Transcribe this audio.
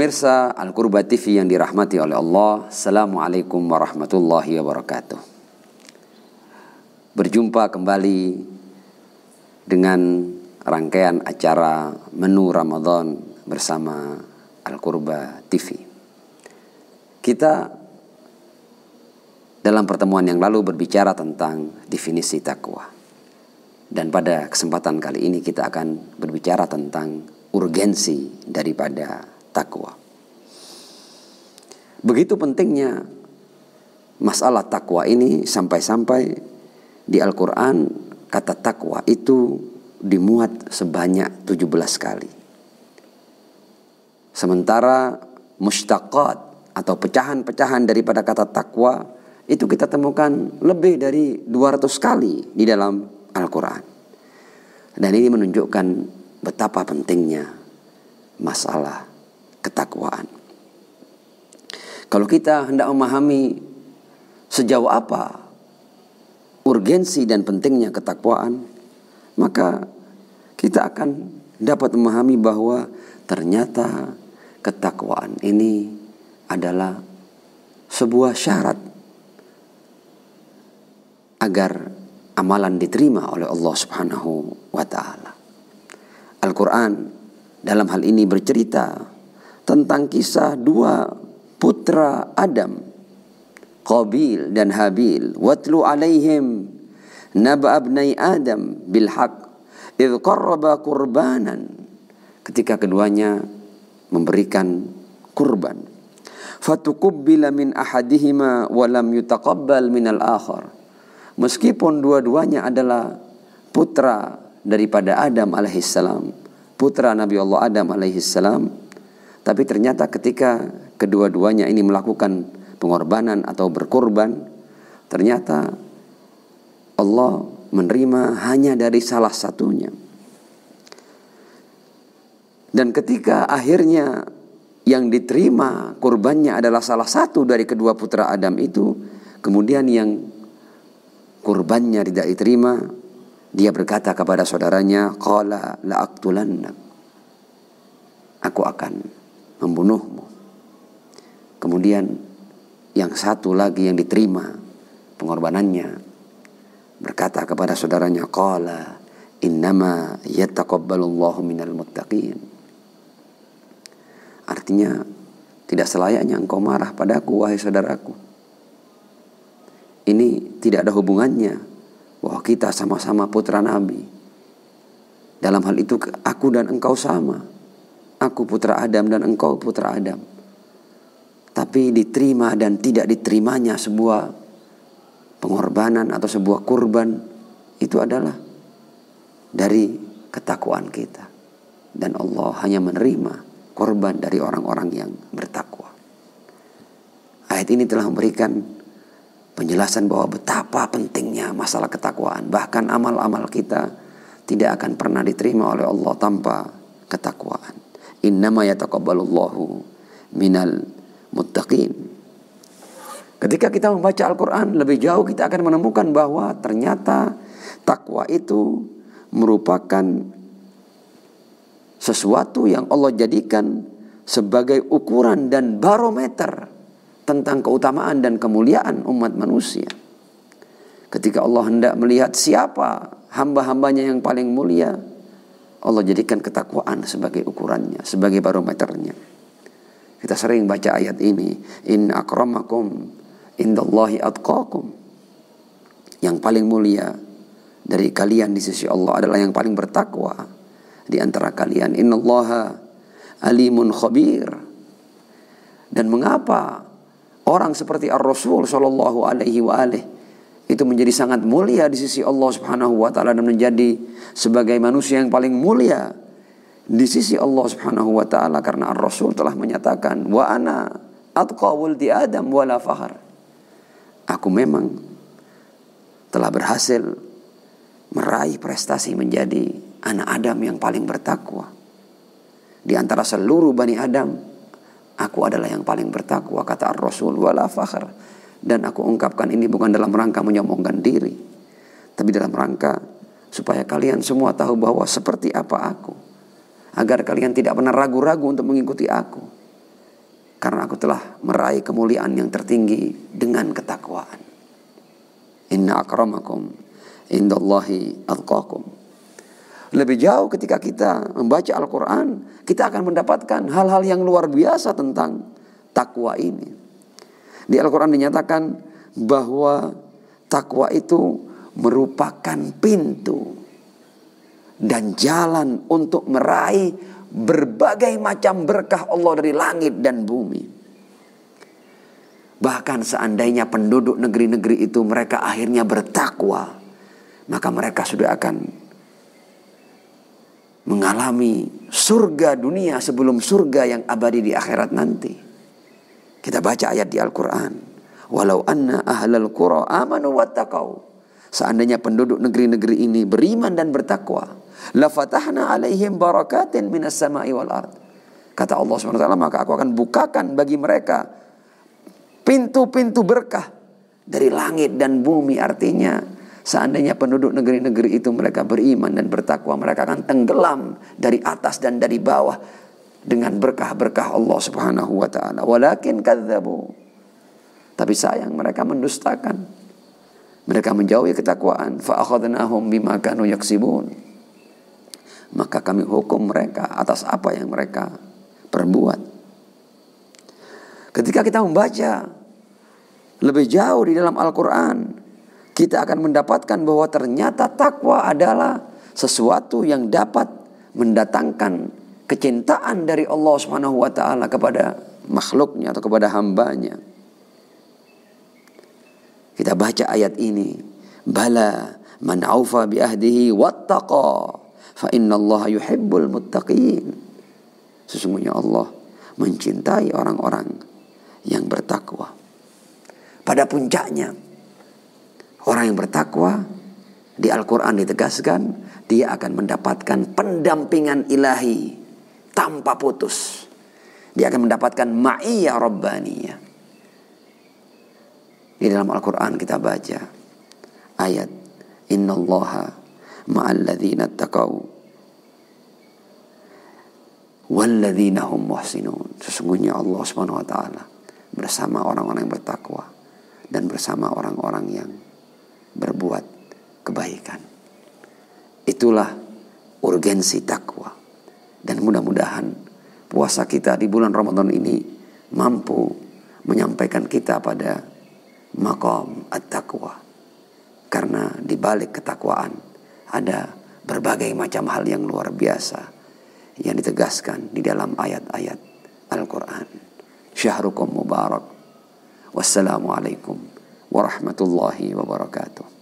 Pemirsa Al-Qurba TV yang dirahmati oleh Allah, Assalamualaikum warahmatullahi wabarakatuh. Berjumpa kembali dengan rangkaian acara menu Ramadan bersama Al-Qurba TV. Kita dalam pertemuan yang lalu berbicara tentang definisi takwa. Dan pada kesempatan kali ini kita akan berbicara tentang urgensi daripada takwa. Begitu pentingnya masalah takwa ini sampai-sampai di Al-Quran kata takwa itu dimuat sebanyak 17 kali. Sementara mushtaqat atau pecahan-pecahan daripada kata takwa itu kita temukan lebih dari 200 kali di dalam Al-Quran. Dan ini menunjukkan betapa pentingnya masalah ketakwaan. Kalau kita hendak memahami sejauh apa urgensi dan pentingnya ketakwaan, maka kita akan dapat memahami bahwa ternyata ketakwaan ini adalah sebuah syarat agar amalan diterima oleh Allah Subhanahu wa ta'ala. Al-Quran dalam hal ini bercerita tentang kisah dua putra Adam, Qabil dan Habil. Watlu alaihim naba abnai Adam bil haqq idh qarraba qurbanan. Ketika keduanya memberikan kurban, fatuqubbila min ahadihima wa lam yutaqabbal minal akhar. Meskipun dua-duanya adalah putra daripada Adam alaihissalam, putra Nabi Allah Adam alaihissalam, tapi ternyata ketika kedua-duanya ini melakukan pengorbanan atau berkorban, ternyata Allah menerima hanya dari salah satunya. Dan ketika akhirnya yang diterima kurbannya adalah salah satu dari kedua putra Adam itu, kemudian yang kurbannya tidak diterima, dia berkata kepada saudaranya, qala la'aqtulannak, aku akan membunuhmu. Kemudian yang satu lagi yang diterima pengorbanannya berkata kepada saudaranya, qala innama yataqabbalullahu minal muttaqin. Artinya, tidak selayaknya engkau marah padaku wahai saudaraku. Ini tidak ada hubungannya bahwa kita sama-sama putra Nabi. Dalam hal itu aku dan engkau sama. Aku putra Adam dan engkau putra Adam. Tapi diterima dan tidak diterimanya sebuah pengorbanan atau sebuah kurban itu adalah dari ketakwaan kita. Dan Allah hanya menerima korban dari orang-orang yang bertakwa. Ayat ini telah memberikan penjelasan bahwa betapa pentingnya masalah ketakwaan. Bahkan amal-amal kita tidak akan pernah diterima oleh Allah tanpa ketakwaan. Innama yataqabbalullahu minal muttaqin. Ketika kita membaca Al-Quran lebih jauh, kita akan menemukan bahwa ternyata takwa itu merupakan sesuatu yang Allah jadikan sebagai ukuran dan barometer tentang keutamaan dan kemuliaan umat manusia. Ketika Allah hendak melihat siapa hamba-hambanya yang paling mulia, Allah jadikan ketakwaan sebagai ukurannya, sebagai barometernya. Kita sering baca ayat ini, inna akramakum indallahi atqakum. Yang paling mulia dari kalian di sisi Allah adalah yang paling bertakwa di antara kalian. Innallaha alimun khabir. Dan mengapa orang seperti Ar-Rasul sallallahu alaihi wa alihi itu menjadi sangat mulia di sisi Allah Subhanahu wa ta'ala dan menjadi sebagai manusia yang paling mulia di sisi Allah Subhanahu wa ta'ala, karena Ar-Rasul telah menyatakan wa ana atqa wuldi Adam wala fakhar. Aku memang telah berhasil meraih prestasi menjadi anak Adam yang paling bertakwa. Di antara seluruh Bani Adam, aku adalah yang paling bertakwa, kata Ar-Rasul, wala fakhar. Dan aku ungkapkan ini bukan dalam rangka menyombongkan diri, tapi dalam rangka supaya kalian semua tahu bahwa seperti apa aku, agar kalian tidak pernah ragu-ragu untuk mengikuti aku. karena aku telah meraih kemuliaan yang tertinggi dengan ketakwaan. Inna akramakum indallahi atqakum. Lebih jauh ketika kita membaca Al-Quran, kita akan mendapatkan hal-hal yang luar biasa tentang takwa ini. Di Al-Quran dinyatakan bahwa takwa itu merupakan pintu dan jalan untuk meraih berbagai macam berkah Allah dari langit dan bumi. Bahkan seandainya penduduk negeri-negeri itu mereka akhirnya bertakwa, maka mereka sudah akan mengalami surga dunia sebelum surga yang abadi di akhirat nanti. Kita baca ayat di Al-Quran. Walau anna ahlal qura amanu wattaqau. Seandainya penduduk negeri-negeri ini beriman dan bertakwa, la fatahna alaihim barakatin minas sama'i wal ard. Kata Allah SWT, maka aku akan bukakan bagi mereka pintu-pintu berkah dari langit dan bumi. Artinya seandainya penduduk negeri-negeri itu mereka beriman dan bertakwa, mereka akan tenggelam dari atas dan dari bawah dengan berkah-berkah Allah Subhanahu wa taala. Walakin kadzabu. Tapi sayang mereka mendustakan. Mereka menjauhi ketakwaan. Fa akhadnahum bima kanu yaksibun. Maka kami hukum mereka atas apa yang mereka perbuat. Ketika kita membaca lebih jauh di dalam Al-Quran, kita akan mendapatkan bahwa ternyata takwa adalah sesuatu yang dapat mendatangkan kecintaan dari Allah Subhanahu wa taala kepada makhluknya atau kepada hambanya. Kita baca ayat ini, bala man aufa bi ahdihi wattaqa fa innallaha yuhibbul muttaqin. Sesungguhnya Allah mencintai orang-orang yang bertakwa. Pada puncaknya, orang yang bertakwa di Al-Quran ditegaskan dia akan mendapatkan pendampingan ilahi tanpa putus. Dia akan mendapatkan ma'iyah rabbaniyah. Di dalam Al-Quran kita baca ayat innallaha ma'alladzina taqaw walladzina hum muhsinun. Sesungguhnya Allah Subhanahu wa taala bersama orang-orang yang bertakwa dan bersama orang-orang yang berbuat kebaikan. Itulah urgensi takwa. Dan mudah-mudahan puasa kita di bulan Ramadan ini mampu menyampaikan kita pada maqam at-taqwa. Karena di balik ketakwaan ada berbagai macam hal yang luar biasa yang ditegaskan di dalam ayat-ayat Al-Quran. Syahrukum mubarak. Wassalamualaikum warahmatullahi wabarakatuh.